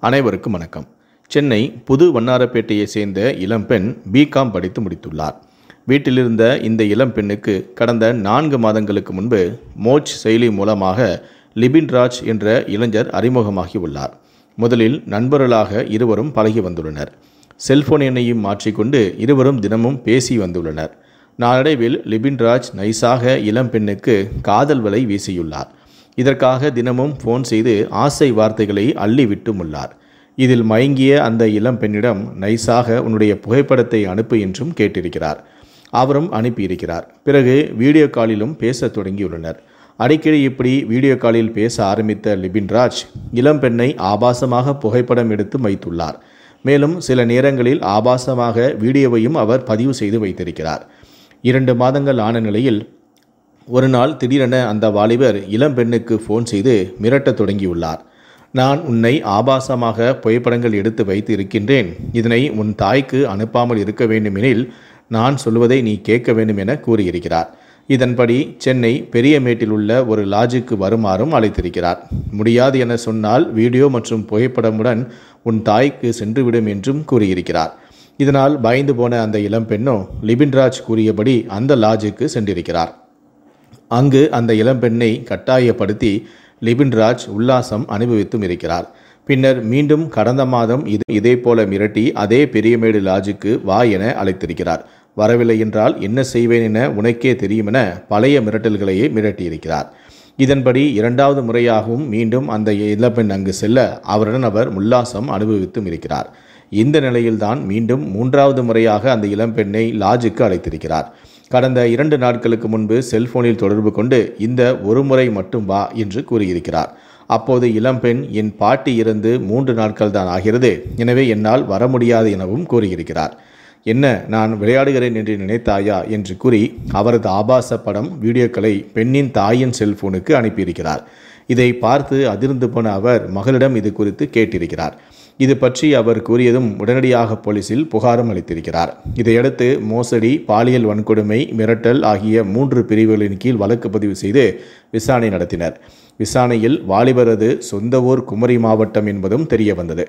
அனைவருக்கும் வணக்கம். சென்னை புது வண்ணாரப்பேட்டையை சேர்ந்த இளம்பெண் பிகாம் படித்து முடித்துள்ளார். வீட்டிலிருந்த இந்த இளம்பெண்ணுக்கு கடந்த 4 மாதங்களுக்கு முன்பு மோஜ் செயலி மூலமாக லிபின் ராஜ் என்ற இளைஞர் அறிமுகமாகி உள்ளார். முதலில் நண்பர்களாக இருவரும் பழகி வந்துள்ளனர். செல்போன் எண்ணையும் மாற்றிக்கொண்டு இருவரும் தினமும் பேசி வந்துள்ளனர். நாளடைவில் லிபின் ராஜ் நைஸாக இளம்பெண்ணுக்கு காதல் வலை வீசியுள்ளார். இதற்காக தினமும் ஃபோன் செய்து ஆசை வார்த்தைகளை அள்ளிவிட்டும் உள்ளார். இதில் மயங்கிய அந்த இளம் பெண்ணிடம் நைஸாக உன்னுடைய புகைப்படத்தை அனுப்பு என்றும் கேட்டிருக்கிறார். அவரும் அனுப்பியிருக்கிறார். பிறகு வீடியோ காலிலும் பேச தொடங்கியுள்ளனர். அடிக்கடி இப்படி வீடியோ காலில் பேச ஆரம்பித்த லிபின் ராஜ் இளம்பெண்ணை ஆபாசமாக புகைப்படம் எடுத்து வைத்துள்ளார். மேலும் சில நேரங்களில் ஆபாசமாக வீடியோவையும் அவர் பதிவு செய்து வைத்திருக்கிறார். 2 மாதங்கள் ஆன நிலையில் ஒரு நாள் திடீரென அந்த வாலிபர் இளம்பெண்ணுக்கு ஃபோன் செய்து மிரட்டத் தொடங்கியுள்ளார். நான் உன்னை ஆபாசமாக புகைப்படங்கள் எடுத்து வைத்து இருக்கின்றேன். இதனை உன் தாய்க்கு அனுப்பாமல் இருக்க வேண்டுமெனில் நான் சொல்வதை நீ கேட்க வேண்டும் என கூறியிருக்கிறார். இதன்படி சென்னை பெரியமேட்டில் உள்ள ஒரு லாட்ஜுக்கு வருமாறும் அழைத்திருக்கிறார். முடியாது என சொன்னால் வீடியோ மற்றும் புகைப்படமுடன் உன் தாய்க்கு சென்றுவிடும் என்றும் கூறியிருக்கிறார். இதனால் பயந்து போன அந்த இளம்பெண்ணோ லிபின் ராஜ் கூறியபடி அந்த லாட்ஜுக்கு சென்றிருக்கிறார். அங்கு அந்த இளம்பெண்ணை கட்டாயப்படுத்தி லிபின் ராஜ் உல்லாசம் அனுபவித்தும் இருக்கிறார். பின்னர் மீண்டும் கடந்த மாதம் இதே போல மிரட்டி அதே பெரியமேடு லாட்ஜுக்கு வா என அழைத்திருக்கிறார். வரவில்லை என்றால் என்ன செய்வேன் என உனக்கே தெரியும் என பழைய மிரட்டல்களையே மிரட்டியிருக்கிறார். இதன்படி 2வது முறையாகவும் மீண்டும் அந்த இளம்பெண் அங்கு செல்ல அவருடன் அவர் உல்லாசம் அனுபவித்தும் இருக்கிறார். இந்த நிலையில்தான் மீண்டும் 3வது முறையாக அந்த இளம்பெண்ணை லாட்ஜுக்கு அழைத்திருக்கிறார். கடந்த 2 நாட்களுக்கு முன்பு செல்போனில் தொடர்பு கொண்டு இந்த ஒரு முறை மட்டும் வா என்று கூறியிருக்கிறார். அப்போது இளம்பெண் என் பாட்டி இறந்து 3 நாட்கள் தான் ஆகிறது, எனவே என்னால் வர முடியாது எனவும் கூறியிருக்கிறார். என்ன நான் விளையாடுகிறேன் என்று நினைத்தாயா என்று கூறி அவரது ஆபாச படம் வீடியோக்களை பெண்ணின் தாயின் செல்போனுக்கு அனுப்பியிருக்கிறார். இதை பார்த்து அதிர்ந்து போன அவர் மகளிடம் இது குறித்து கேட்டிருக்கிறார். இது பற்றி அவர் கூறியதும் உடனடியாக போலீசில் புகாரும் அளித்திருக்கிறார். இதையடுத்து மோசடி, பாலியல் வன்கொடுமை, மிரட்டல் ஆகிய 3 பிரிவுகளின் கீழ் வழக்கு பதிவு செய்து விசாரணை நடத்தினர். விசாரணையில் வாலிபரது சொந்த ஊர் குமரி மாவட்டம் என்பதும் தெரிய வந்தது.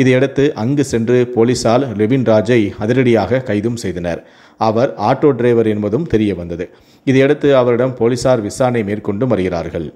இதையடுத்து அங்கு சென்று போலீசார் லிபின் ராஜை அதிரடியாக கைதும் செய்தனர். அவர் ஆட்டோ டிரைவர் என்பதும் தெரிய வந்தது. இதையடுத்து அவரிடம் போலீசார் விசாரணை மேற்கொண்டு வருகிறார்கள்.